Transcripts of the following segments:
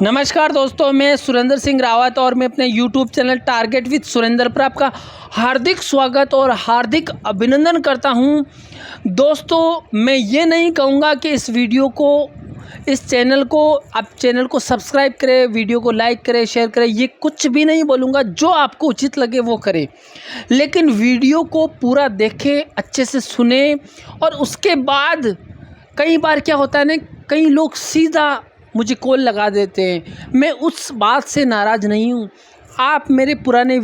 नमस्कार दोस्तों, मैं सुरेंद्र सिंह रावत और मैं अपने YouTube channel target with Surendra पर आपका हार्दिक स्वागत और हार्दिक अभिनंदन करता हूं। दोस्तों, मैं ये नहीं कहूँगा कि इस चैनल को आप चैनल को सब्सक्राइब करें, वीडियो को लाइक करें, शेयर करें, ये कुछ भी नहीं बोलूँगा। जो आपको उचित लगे वो करें, लेकिन वीडियो को पूरा देखें, अच्छे से सुने। और उसके बाद कई बार क्या होता है ना, कई लोग सीधा मुझे कॉल लगा देते हैं। मैं उस बात से नाराज़ नहीं हूँ। आप मेरे पुराने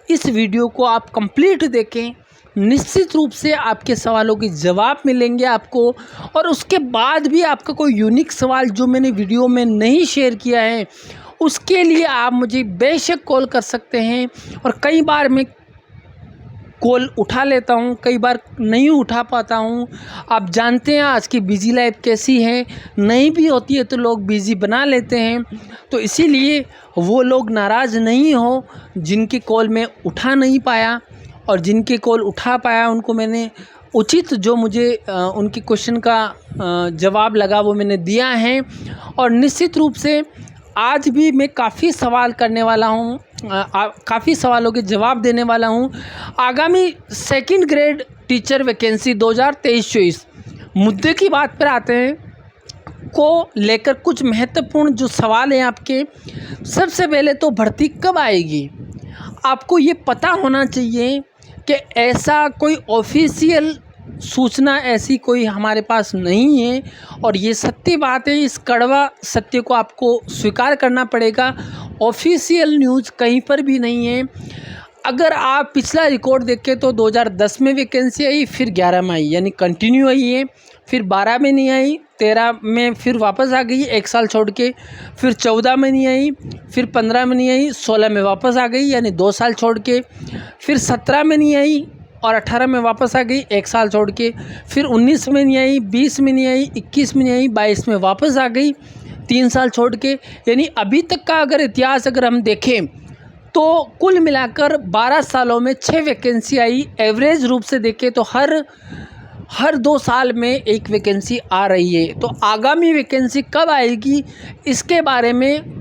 इस वीडियो को आप कंप्लीट देखें, निश्चित रूप से आपके सवालों के जवाब मिलेंगे आपको। और उसके बाद भी आपका कोई यूनिक सवाल जो मैंने वीडियो में नहीं शेयर किया है, उसके लिए आप मुझे बेशक कॉल कर सकते हैं। और कई बार मैं कॉल उठा लेता हूँ, कई बार नहीं उठा पाता हूँ। आप जानते हैं आज की बिज़ी लाइफ कैसी है, नहीं भी होती है तो लोग बिज़ी बना लेते हैं। तो इसीलिए वो लोग नाराज़ नहीं हो जिनकी कॉल मैं उठा नहीं पाया, और जिनकी कॉल उठा पाया उनको मैंने उचित जो मुझे उनके क्वेश्चन का जवाब लगा वो मैंने दिया है। और निश्चित रूप से आज भी मैं काफ़ी सवाल करने वाला हूँ, काफ़ी सवालों के जवाब देने वाला हूँ। आगामी सेकंड ग्रेड टीचर वैकेंसी 2023-24 मुद्दे की बात पर आते हैं को लेकर कुछ महत्वपूर्ण जो सवाल हैं आपके। सबसे पहले तो भर्ती कब आएगी, आपको ये पता होना चाहिए कि ऐसा कोई ऑफिशियल सूचना ऐसी कोई हमारे पास नहीं है। और ये सत्य बात है, इस कड़वा सत्य को आपको स्वीकार करना पड़ेगा। ऑफिशियल न्यूज़ कहीं पर भी नहीं है। अगर आप पिछला रिकॉर्ड देखें तो 2010 में वैकेंसी आई, फिर 11 में आई, यानी कंटिन्यू आई है। फिर 12 में नहीं आई, 13 में फिर वापस आ गई एक साल छोड़ के। फिर 14 में नहीं आई, फिर 15 में नहीं आई, 16 में वापस आ गई यानी 2 साल छोड़ के। फिर 17 में नहीं आई और 18 में वापस आ गई एक साल छोड़ के। फिर 19 में नहीं आई, 20 में नहीं आई, 21 में नहीं आई, 22 में वापस आ गई 3 साल छोड़ के। यानी अभी तक का अगर इतिहास अगर हम देखें तो कुल मिलाकर 12 सालों में 6 वैकेंसी आई। एवरेज रूप से देखें तो हर 2 साल में एक वैकेंसी आ रही है। तो आगामी वैकेंसी कब आएगी इसके बारे में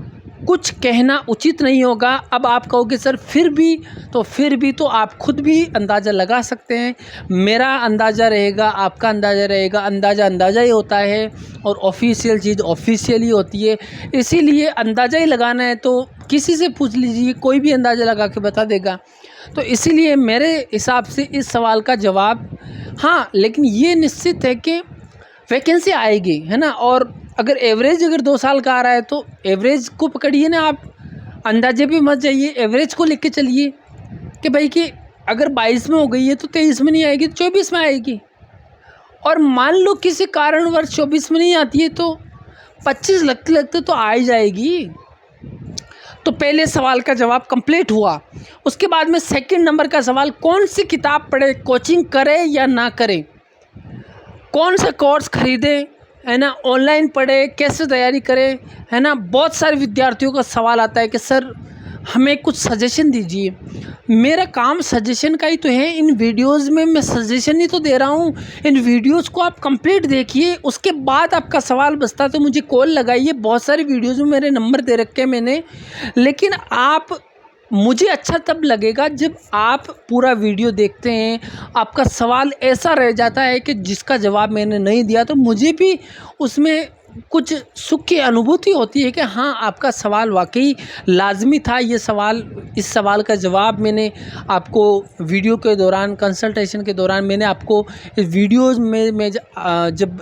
कुछ कहना उचित नहीं होगा। अब आप कहोगे सर फिर भी तो आप खुद भी अंदाज़ा लगा सकते हैं। मेरा अंदाज़ा रहेगा, आपका अंदाज़ा रहेगा, अंदाज़ा ही होता है और ऑफिशियल चीज़ ऑफिशियल ही होती है। इसीलिए अंदाज़ा ही लगाना है तो किसी से पूछ लीजिए, कोई भी अंदाज़ा लगा के बता देगा। तो इसीलिए मेरे हिसाब से इस सवाल का जवाब हाँ, लेकिन ये निश्चित है कि वैकेंसी आएगी, है ना। और अगर एवरेज 2 साल का आ रहा है तो एवरेज को पकड़िए ना, आप अंदाजे भी मत जाइए, एवरेज को लेके चलिए कि भाई कि अगर 22 में हो गई है तो 23 में नहीं आएगी तो 24 में आएगी। और मान लो किसी कारणवश 24 में नहीं आती है तो 25 लगते तो आ ही जाएगी। तो पहले सवाल का जवाब कंप्लीट हुआ। उसके बाद में सेकंड नंबर का सवाल, कौन सी किताब पढ़े, कोचिंग करें या ना करें, कौन सा कोर्स खरीदें, है ना, ऑनलाइन पढ़े, कैसे तैयारी करें, है ना। बहुत सारे विद्यार्थियों का सवाल आता है कि सर हमें कुछ सजेशन दीजिए। मेरा काम सजेशन का ही तो है। इन वीडियोस में मैं सजेशन ही तो दे रहा हूँ। इन वीडियोस को आप कंप्लीट देखिए, उसके बाद आपका सवाल बचता तो मुझे कॉल लगाइए। बहुत सारी वीडियोस में मेरे नंबर दे रखे हैं मैंने, लेकिन मुझे अच्छा तब लगेगा जब आप पूरा वीडियो देखते हैं। आपका सवाल ऐसा रह जाता है कि जिसका जवाब मैंने नहीं दिया तो मुझे भी उसमें कुछ सुख की अनुभूति होती है कि हाँ, आपका सवाल वाकई लाजमी था। इस सवाल का जवाब मैंने आपको वीडियो के दौरान, कंसल्टेशन के दौरान मैंने आपको इस वीडियोज़ में मैं जब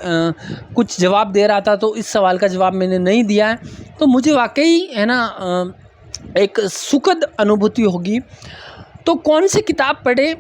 कुछ जवाब दे रहा था तो इस सवाल का जवाब मैंने नहीं दिया है। तो मुझे वाकई, है ना, एक सुखद अनुभूति होगी। तो कौन सी किताब पढ़े,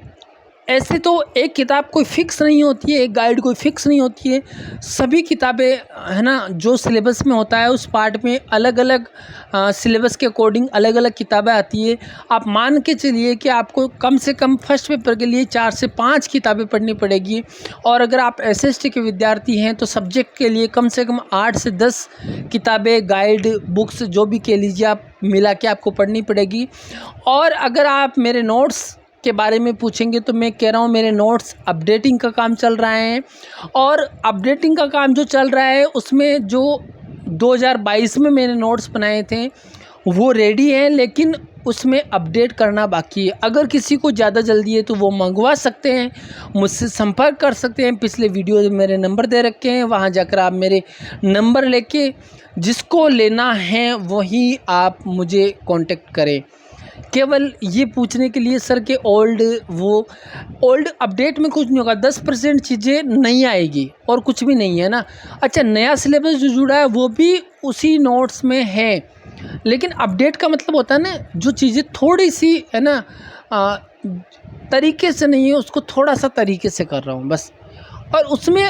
ऐसे तो एक किताब कोई फ़िक्स नहीं होती है, एक गाइड कोई फ़िक्स नहीं होती है। सभी किताबें, है ना, जो सिलेबस में होता है उस पार्ट में अलग अलग सिलेबस के अकॉर्डिंग अलग अलग किताबें आती है। आप मान के चलिए कि आपको कम से कम फर्स्ट पेपर के लिए 4 से 5 किताबें पढ़नी पड़ेगी। और अगर आप एसएसटी के विद्यार्थी हैं तो सब्जेक्ट के लिए कम से कम 8 से 10 किताबें, गाइड, बुक्स जो भी कह लीजिए आप मिला के आपको पढ़नी पड़ेगी। और अगर आप मेरे नोट्स के बारे में पूछेंगे तो मैं कह रहा हूँ मेरे नोट्स अपडेटिंग का काम चल रहा है। और अपडेटिंग का काम जो चल रहा है उसमें जो 2022 में मैंने नोट्स बनाए थे वो रेडी हैं, लेकिन उसमें अपडेट करना बाकी है। अगर किसी को ज़्यादा जल्दी है तो वो मंगवा सकते हैं, मुझसे संपर्क कर सकते हैं। पिछले वीडियो में मेरे नंबर दे रखे हैं, वहाँ जाकर आप मेरे नंबर लेके जिसको लेना है वही आप मुझे कांटेक्ट करें। केवल ये पूछने के लिए सर के ओल्ड अपडेट में कुछ नहीं होगा, 10% चीज़ें नहीं आएगी और कुछ भी नहीं है ना। अच्छा, नया सिलेबस जो जुड़ा है वो भी उसी नोट्स में है, लेकिन अपडेट का मतलब होता है ना, जो चीज़ें थोड़ी सी है ना तरीके से नहीं है उसको थोड़ा सा तरीके से कर रहा हूँ बस। और उसमें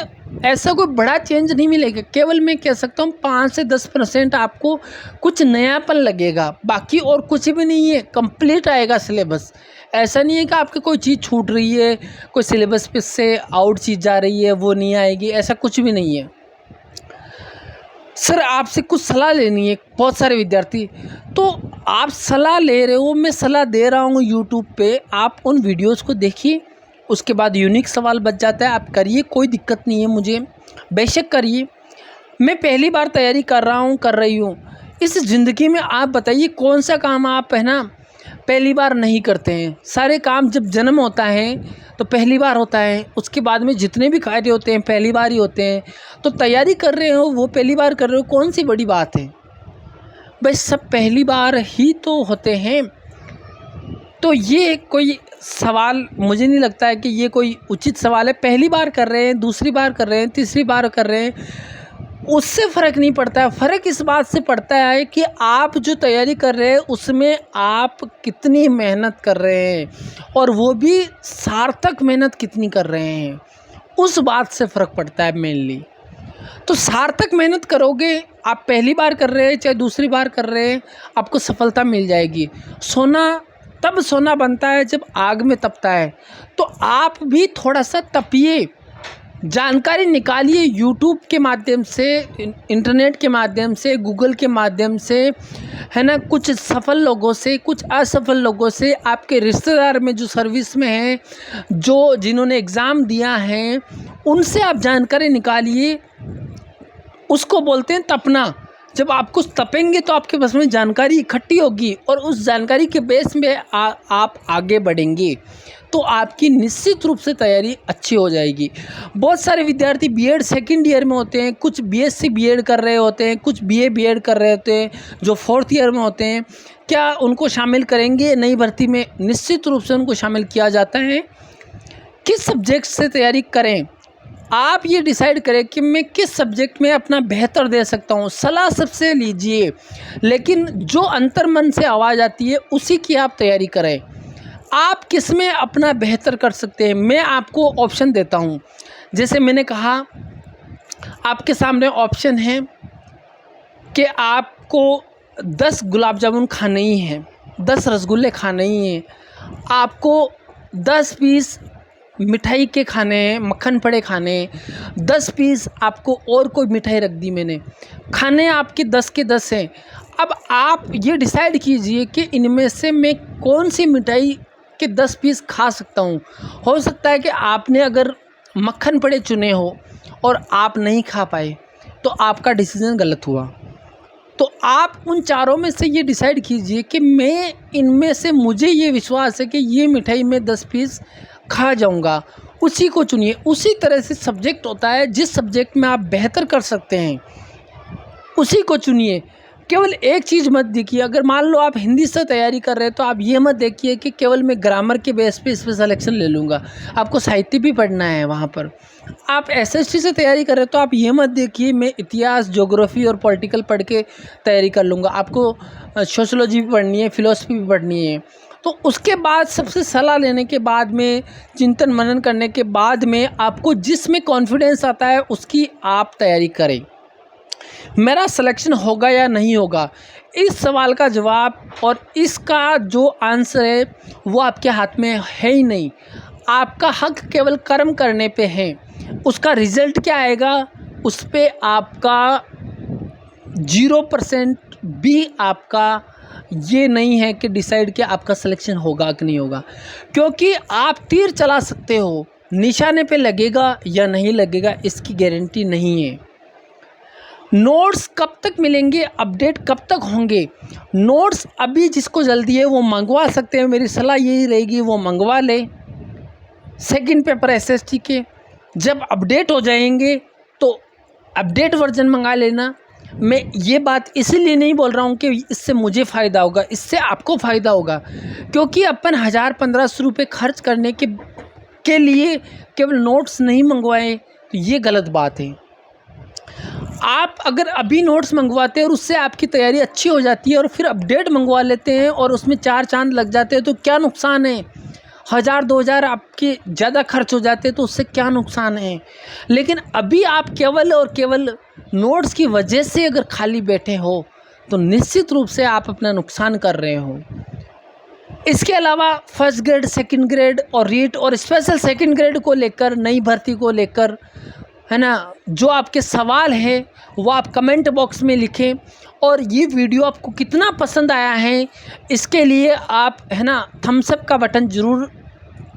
ऐसा कोई बड़ा चेंज नहीं मिलेगा, केवल मैं कह सकता हूँ 5 से 10% आपको कुछ नयापन लगेगा, बाकी और कुछ भी नहीं है। कंप्लीट आएगा सिलेबस। ऐसा नहीं है कि आपकी कोई चीज़ छूट रही है, कोई सिलेबस पे से आउट चीज़ जा रही है वो नहीं आएगी, ऐसा कुछ भी नहीं है। सर आपसे कुछ सलाह लेनी है, बहुत सारे विद्यार्थी तो आप सलाह ले रहे हो, मैं सलाह दे रहा हूँ यूट्यूब पे, आप उन वीडियोस को देखिए, उसके बाद यूनिक सवाल बच जाता है, आप करिए, कोई दिक्कत नहीं है मुझे, बेशक करिए। मैं पहली बार तैयारी कर रहा हूँ, कर रही हूँ। इस ज़िंदगी में आप बताइए कौन सा काम आप है ना पहली बार नहीं करते हैं। सारे काम जब जन्म होता है तो पहली बार होता है, उसके बाद में जितने भी कार्य होते हैं पहली बार ही होते हैं। तो तैयारी कर रहे हो वो पहली बार कर रहे हो, कौन सी बड़ी बात है भाई, सब पहली बार ही तो होते हैं। तो ये कोई सवाल मुझे नहीं लगता है कि ये कोई उचित सवाल है। पहली बार कर रहे हैं, दूसरी बार कर रहे हैं, तीसरी बार कर रहे हैं, उससे फ़र्क नहीं पड़ता है। फ़र्क इस बात से पड़ता है कि आप जो तैयारी कर रहे हैं उसमें आप कितनी मेहनत कर रहे हैं और वो भी सार्थक मेहनत कितनी कर रहे हैं, उस बात से फ़र्क पड़ता है मेनली। तो सार्थक मेहनत करोगे, आप पहली बार कर रहे हैं चाहे दूसरी बार कर रहे हैं, आपको सफलता मिल जाएगी। सोना तब सोना बनता है जब आग में तपता है, तो आप भी थोड़ा सा तपिए, जानकारी निकालिए यूट्यूब के माध्यम से, इंटरनेट के माध्यम से, गूगल के माध्यम से, है ना। कुछ सफल लोगों से, कुछ असफल लोगों से, आपके रिश्तेदार में जो सर्विस में हैं, जो जिन्होंने एग्ज़ाम दिया है, उनसे आप जानकारी निकालिए। उसको बोलते हैं तपना। जब आप कुछ तपेंगे तो आपके पास में जानकारी इकट्ठी होगी और उस जानकारी के बेस में आप आगे बढ़ेंगे, तो आपकी निश्चित रूप से तैयारी अच्छी हो जाएगी। बहुत सारे विद्यार्थी बीएड सेकंड ईयर में होते हैं, कुछ बीएससी बीएड कर रहे होते हैं, कुछ बीए बीएड कर रहे होते हैं जो 4th ईयर में होते हैं। क्या उनको शामिल करेंगे नई भर्ती में? निश्चित रूप से उनको शामिल किया जाता है। किस सब्जेक्ट से तैयारी करें, आप ये डिसाइड करें कि मैं किस सब्जेक्ट में अपना बेहतर दे सकता हूँ। सलाह सबसे लीजिए, लेकिन जो अंतर्मन से आवाज़ आती है उसी की आप तैयारी करें। आप किस में अपना बेहतर कर सकते हैं, मैं आपको ऑप्शन देता हूँ। जैसे मैंने कहा, आपके सामने ऑप्शन है कि आपको 10 गुलाब जामुन खाने ही हैं, 10 रसगुल्ले खाने ही हैं, आपको 10 पीस मिठाई के खाने हैं, मक्खन पड़े खाने हैं, 10 पीस आपको और कोई मिठाई रख दी मैंने, खाने आपके 10 के 10 हैं। अब आप ये डिसाइड कीजिए कि इनमें से मैं कौन सी मिठाई के 10 पीस खा सकता हूँ। हो सकता है कि आपने अगर मक्खन पड़े चुने हो और आप नहीं खा पाए तो आपका डिसीज़न गलत हुआ। तो आप उन चारों में से ये डिसाइड कीजिए कि मैं इनमें से, मुझे ये विश्वास है कि ये मिठाई मैं 10 पीस खा जाऊंगा, उसी को चुनिए। उसी तरह से सब्जेक्ट होता है, जिस सब्जेक्ट में आप बेहतर कर सकते हैं उसी को चुनिए। केवल एक चीज़ मत देखिए, अगर मान लो आप हिंदी से तैयारी कर रहे हैं तो आप ये मत देखिए कि केवल मैं ग्रामर के बेस पे इस पर सिलेक्शन ले लूँगा, आपको साहित्य भी पढ़ना है वहाँ पर। आप एसएसटी से तैयारी कर रहे हैं तो आप ये मत देखिए मैं इतिहास, ज्योग्राफी और पॉलिटिकल पढ़ के तैयारी कर लूँगा, आपको सोशोलॉजी भी पढ़नी है, फिलोसफी भी पढ़नी है। तो उसके बाद सबसे सलाह लेने के बाद में, चिंतन मनन करने के बाद में, आपको जिसमें कॉन्फिडेंस आता है उसकी आप तैयारी करें। मेरा सिलेक्शन होगा या नहीं होगा, इस सवाल का जवाब और इसका जो आंसर है वो आपके हाथ में है ही नहीं। आपका हक केवल कर्म करने पे है, उसका रिज़ल्ट क्या आएगा उस पे आपका 0% भी आपका ये नहीं है कि डिसाइड कि आपका सिलेक्शन होगा कि नहीं होगा। क्योंकि आप तीर चला सकते हो, निशाने पे लगेगा या नहीं लगेगा इसकी गारंटी नहीं है। नोट्स कब तक मिलेंगे, अपडेट कब तक होंगे? नोट्स अभी जिसको जल्दी है वो मंगवा सकते हैं, मेरी सलाह यही रहेगी वो मंगवा ले सेकंड पेपर एसएसटी के। जब अपडेट हो जाएंगे तो अपडेट वर्जन मंगा लेना। मैं ये बात इसीलिए नहीं बोल रहा हूँ कि इससे मुझे फ़ायदा होगा, इससे आपको फ़ायदा होगा, क्योंकि अपन 1000-1500 रुपये खर्च करने के लिए केवल नोट्स नहीं मंगवाए तो ये गलत बात है। आप अगर अभी नोट्स मंगवाते हैं और उससे आपकी तैयारी अच्छी हो जाती है और फिर अपडेट मंगवा लेते हैं और उसमें 4 चांद लग जाते हैं तो क्या नुकसान है? 1000-2000 आपके ज़्यादा खर्च हो जाते हैं तो उससे क्या नुकसान है? लेकिन अभी आप केवल और केवल नोट्स की वजह से अगर खाली बैठे हो तो निश्चित रूप से आप अपना नुकसान कर रहे हो। इसके अलावा फर्स्ट ग्रेड, सेकंड ग्रेड और रीट और स्पेशल सेकंड ग्रेड को लेकर, नई भर्ती को लेकर, है ना, जो आपके सवाल हैं वो आप कमेंट बॉक्स में लिखें। और ये वीडियो आपको कितना पसंद आया है इसके लिए आप, है ना, थम्स अप का बटन ज़रूर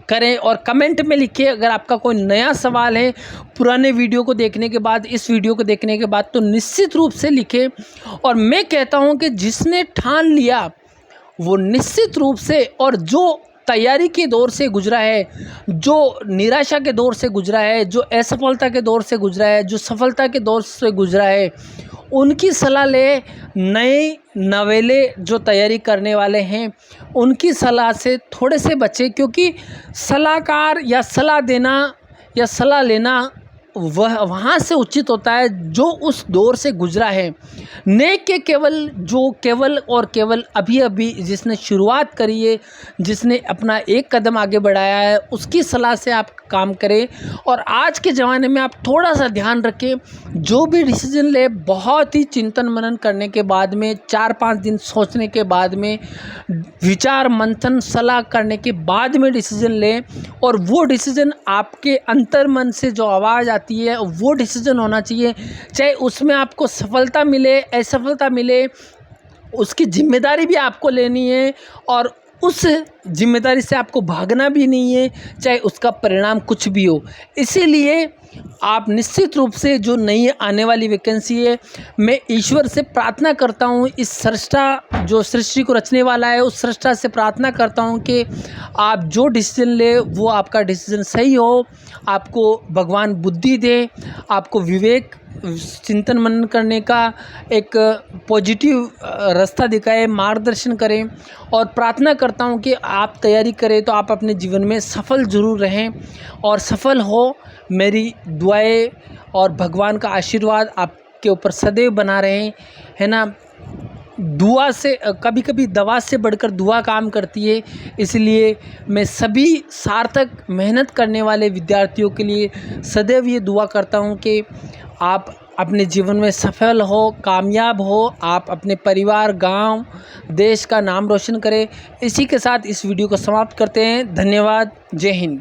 करें और कमेंट में लिखें। अगर आपका कोई नया सवाल है पुराने वीडियो को देखने के बाद, इस वीडियो को देखने के बाद, तो निश्चित रूप से लिखें। और मैं कहता हूँ कि जिसने ठान लिया वो निश्चित रूप से, और जो तैयारी के दौर से गुजरा है, जो निराशा के दौर से गुजरा है, जो असफलता के दौर से गुजरा है, जो सफलता के दौर से गुजरा है, उनकी सलाह ले। नए नवेले जो तैयारी करने वाले हैं उनकी सलाह से थोड़े से बचें, क्योंकि सलाहकार या सलाह देना या सलाह लेना वह वहाँ से उचित होता है जो उस दौर से गुजरा है। नेक के केवल और केवल अभी अभी जिसने शुरुआत करी है, जिसने अपना एक कदम आगे बढ़ाया है, उसकी सलाह से आप काम करें। और आज के ज़माने में आप थोड़ा सा ध्यान रखें, जो भी डिसीजन ले बहुत ही चिंतन मनन करने के बाद में, 4-5 दिन सोचने के बाद में, विचार मंथन सलाह करने के बाद में डिसीजन लें। और वो डिसीजन आपके अंतर मन से जो आवाज़ आती है वो डिसीजन होना चाहिए। चाहे उसमें आपको सफलता मिले, असफलता मिले, उसकी जिम्मेदारी भी आपको लेनी है और उस जिम्मेदारी से आपको भागना भी नहीं है, चाहे उसका परिणाम कुछ भी हो। इसीलिए आप निश्चित रूप से जो नई आने वाली वैकेंसी है, मैं ईश्वर से प्रार्थना करता हूँ, इस सृष्टा जो सृष्टि को रचने वाला है उस सृष्टा से प्रार्थना करता हूँ कि आप जो डिसीजन ले वो आपका डिसीजन सही हो, आपको भगवान बुद्धि दे, आपको विवेक, चिंतन मनन करने का एक पॉजिटिव रास्ता दिखाए, मार्गदर्शन करें। और प्रार्थना करता हूं कि आप तैयारी करें तो आप अपने जीवन में सफल ज़रूर रहें और सफल हो। मेरी दुआएं और भगवान का आशीर्वाद आपके ऊपर सदैव बना रहे, है ना। दुआ से, कभी कभी दवा से बढ़कर दुआ काम करती है, इसलिए मैं सभी सार्थक मेहनत करने वाले विद्यार्थियों के लिए सदैव ये दुआ करता हूँ कि आप अपने जीवन में सफल हो, कामयाब हो, आप अपने परिवार, गांव, देश का नाम रोशन करें। इसी के साथ इस वीडियो को समाप्त करते हैं। धन्यवाद। जय हिंद।